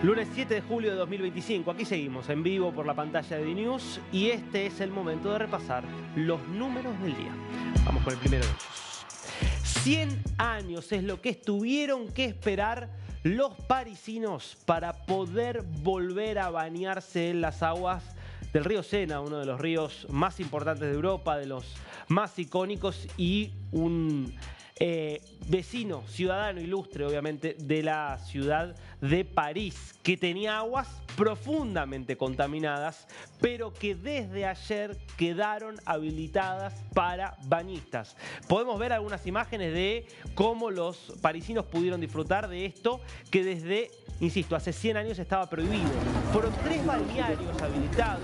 Lunes 7 de julio de 2025, aquí seguimos en vivo por la pantalla de DNews y este es el momento de repasar los números del día. Vamos con el primero de ellos. 100 años es lo que tuvieron que esperar los parisinos para poder volver a bañarse en las aguas del río Sena, uno de los ríos más importantes de Europa, de los más icónicos y un vecino, ciudadano ilustre obviamente de la ciudad de París, que tenía aguas profundamente contaminadas, pero que desde ayer quedaron habilitadas para bañistas. Podemos ver algunas imágenes de cómo los parisinos pudieron disfrutar de esto, que desde, insisto, hace 100 años estaba prohibido. Fueron 3 balnearios habilitados,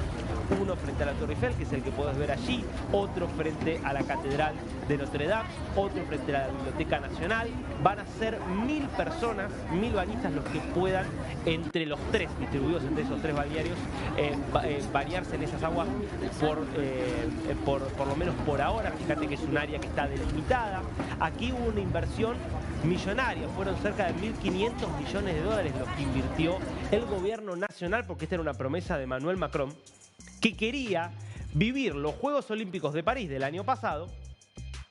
uno frente a la Torre Eiffel, que es el que podés ver allí, otro frente a la Catedral de Notre Dame, otro frente a la Biblioteca Nacional. Van a ser 1000 personas, 1000 bañistas los que puedan, entre los 3, distribuidos entre esos 3 balnearios, bañarse en esas aguas por lo menos por ahora. Fíjate que es un área que está delimitada. Aquí hubo una inversión millonaria, fueron cerca de 1.500 millones de dólares los que invirtió el gobierno nacional, porque esta era una promesa de Emmanuel Macron, que quería vivir los Juegos Olímpicos de París del año pasado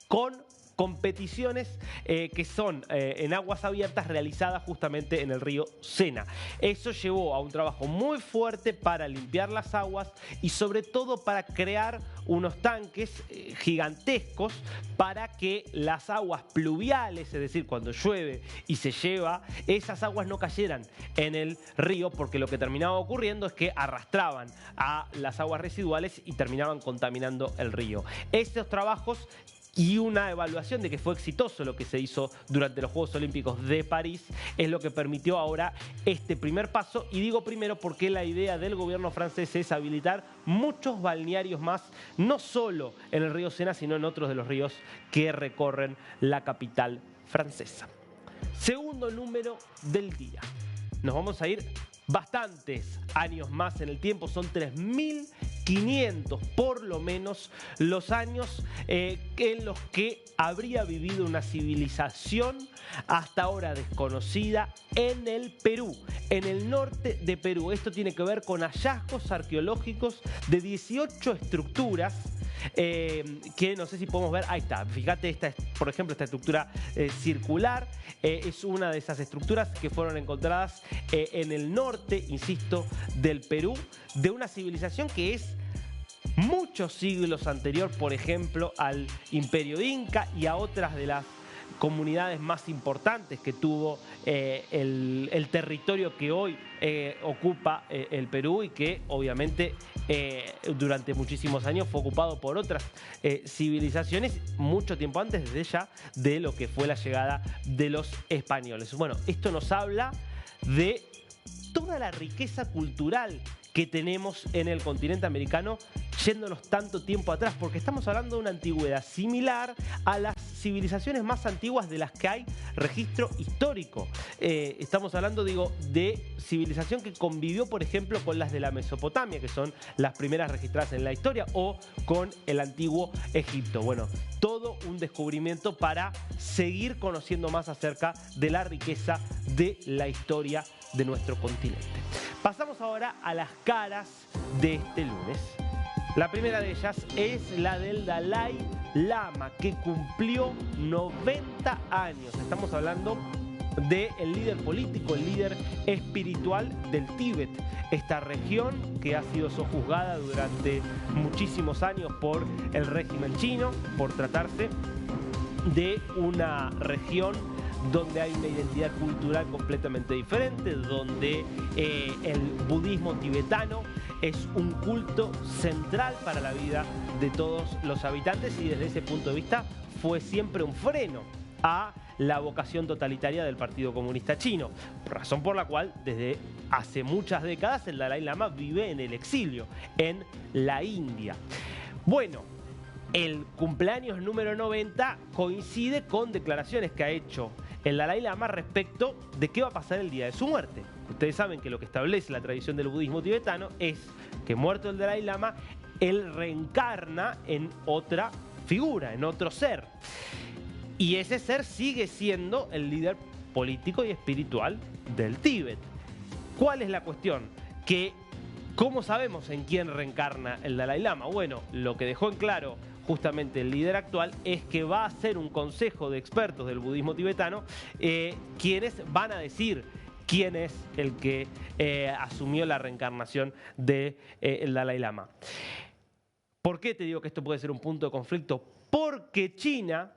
con competiciones que son en aguas abiertas realizadas justamente en el río Sena. Eso llevó a un trabajo muy fuerte para limpiar las aguas y sobre todo para crear unos tanques gigantescos para que las aguas pluviales, es decir, cuando llueve y se lleva, esas aguas no cayeran en el río, porque lo que terminaba ocurriendo es que arrastraban a las aguas residuales y terminaban contaminando el río. Estos trabajos y una evaluación de que fue exitoso lo que se hizo durante los Juegos Olímpicos de París es lo que permitió ahora este primer paso. Y digo primero porque la idea del gobierno francés es habilitar muchos balnearios más, no solo en el río Sena, sino en otros de los ríos que recorren la capital francesa. Segundo número del día. Nos vamos a ir bastantes años más en el tiempo, son 3.500 por lo menos los años en los que habría vivido una civilización hasta ahora desconocida en el Perú, en el norte de Perú. Esto tiene que ver con hallazgos arqueológicos de 18 estructuras que no sé si podemos ver. Ahí está, fíjate, por ejemplo, esta estructura circular es una de esas estructuras que fueron encontradas en el norte, insisto, del Perú, de una civilización que es muchos siglos anterior, por ejemplo, al Imperio Inca y a otras de las comunidades más importantes que tuvo el territorio que hoy ocupa el Perú, y que obviamente durante muchísimos años fue ocupado por otras civilizaciones mucho tiempo antes, desde ya, de lo que fue la llegada de los españoles. Bueno, esto nos habla de toda la riqueza cultural que tenemos en el continente americano, yéndonos tanto tiempo atrás, porque estamos hablando de una antigüedad similar a las civilizaciones más antiguas de las que hay registro histórico. Estamos hablando, digo, de civilización que convivió, por ejemplo, con las de la Mesopotamia, que son las primeras registradas en la historia, o con el antiguo Egipto. Bueno, todo un descubrimiento para seguir conociendo más acerca de la riqueza de la historia de nuestro continente. Pasamos ahora a las caras de este lunes. La primera de ellas es la del Dalai Lama, que cumplió 90 años. Estamos hablando del líder político, el líder espiritual del Tíbet, esta región que ha sido sojuzgada durante muchísimos años por el régimen chino, por tratarse de una región donde hay una identidad cultural completamente diferente, donde el budismo tibetano es un culto central para la vida de todos los habitantes, y desde ese punto de vista fue siempre un freno a la vocación totalitaria del Partido Comunista Chino, razón por la cual desde hace muchas décadas el Dalai Lama vive en el exilio, en la India. Bueno, el cumpleaños número 90 coincide con declaraciones que ha hecho el Dalai Lama respecto de qué va a pasar el día de su muerte. Ustedes saben que lo que establece la tradición del budismo tibetano es que, muerto el Dalai Lama, él reencarna en otra figura, en otro ser. Y ese ser sigue siendo el líder político y espiritual del Tíbet. ¿Cuál es la cuestión? Que, ¿cómo sabemos en quién reencarna el Dalai Lama? Bueno, lo que dejó en claro justamente el líder actual es que va a ser un consejo de expertos del budismo tibetano quienes van a decir quién es el que asumió la reencarnación del Dalai Lama. ¿Por qué te digo que esto puede ser un punto de conflicto? Porque China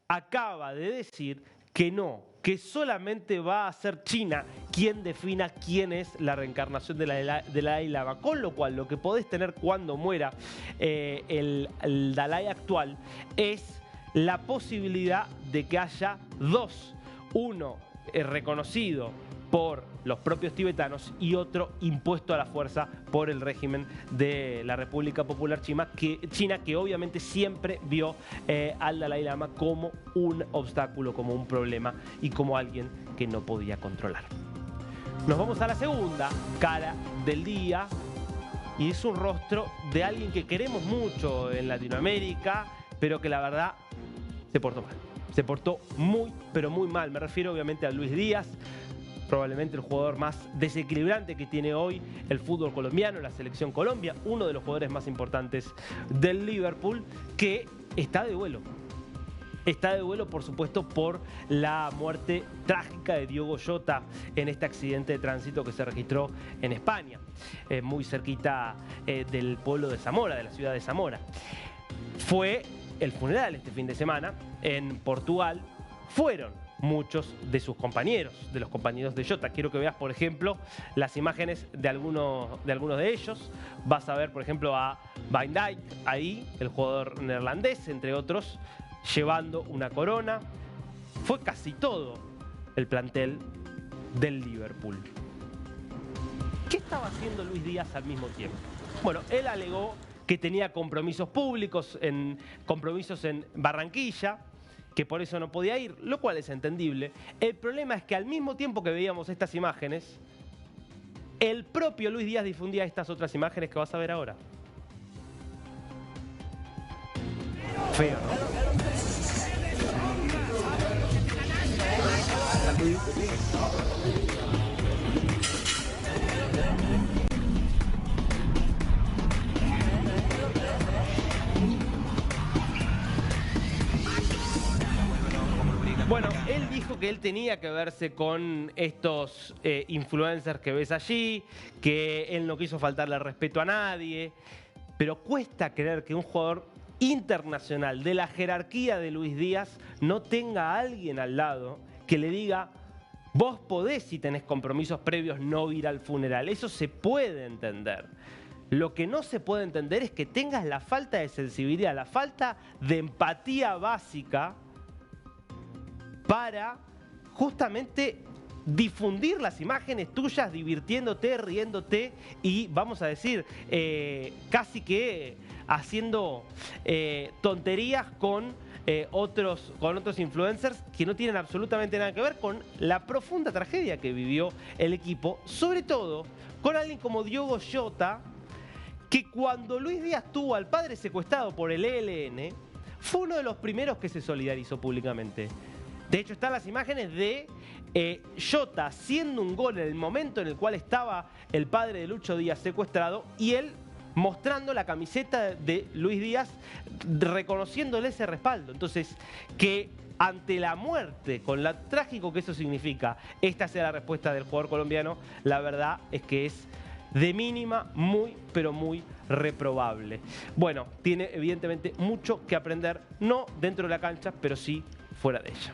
acaba de decir que no, que solamente va a ser China quien defina quién es la reencarnación de la Dalai Lama. Con lo cual, lo que podés tener cuando muera el Dalai actual es la posibilidad de que haya dos. Uno reconocido por los propios tibetanos y otro impuesto a la fuerza por el régimen de la República Popular China, que obviamente siempre vio al Dalai Lama como un obstáculo, como un problema y como alguien que no podía controlar. Nos vamos a la segunda cara del día y es un rostro de alguien que queremos mucho en Latinoamérica, pero que la verdad se portó mal. Se portó muy, pero muy mal. Me refiero obviamente a Luis Díaz, probablemente el jugador más desequilibrante que tiene hoy el fútbol colombiano, la selección Colombia, uno de los jugadores más importantes del Liverpool, que está de duelo. Está de duelo, por supuesto, por la muerte trágica de Diogo Jota en este accidente de tránsito que se registró en España, muy cerquita del pueblo de Zamora, de la ciudad de Zamora. Fue el funeral este fin de semana en Portugal. Fueron muchos de sus compañeros, de los compañeros de Jota. Quiero que veas, por ejemplo, las imágenes de algunos de ellos. Vas a ver, por ejemplo, a Van Dijk ahí, el jugador neerlandés, entre otros, llevando una corona. Fue casi todo el plantel del Liverpool. ¿Qué estaba haciendo Luis Díaz al mismo tiempo? Bueno, él alegó que tenía compromisos públicos, compromisos en Barranquilla, que por eso no podía ir, lo cual es entendible. El problema es que al mismo tiempo que veíamos estas imágenes, el propio Luis Díaz difundía estas otras imágenes que vas a ver ahora. Feo, ¿no? Bueno, él dijo que él tenía que verse con estos influencers que ves allí, que él no quiso faltarle respeto a nadie, pero cuesta creer que un jugador internacional de la jerarquía de Luis Díaz no tenga a alguien al lado que le diga: vos podés, si tenés compromisos previos, no ir al funeral. Eso se puede entender. Lo que no se puede entender es que tengas la falta de sensibilidad, la falta de empatía básica para justamente difundir las imágenes tuyas, divirtiéndote, riéndote y, vamos a decir, casi que haciendo tonterías con otros influencers que no tienen absolutamente nada que ver con la profunda tragedia que vivió el equipo, sobre todo con alguien como Diogo Jota, que cuando Luis Díaz tuvo al padre secuestrado por el ELN, fue uno de los primeros que se solidarizó públicamente. De hecho, están las imágenes de Jota haciendo un gol en el momento en el cual estaba el padre de Lucho Díaz secuestrado y él mostrando la camiseta de Luis Díaz, reconociéndole ese respaldo. Entonces, que ante la muerte, con lo trágico que eso significa, esta sea la respuesta del jugador colombiano, la verdad es que es de mínima, muy, pero muy reprobable. Bueno, tiene evidentemente mucho que aprender, no dentro de la cancha, pero sí fuera de ella.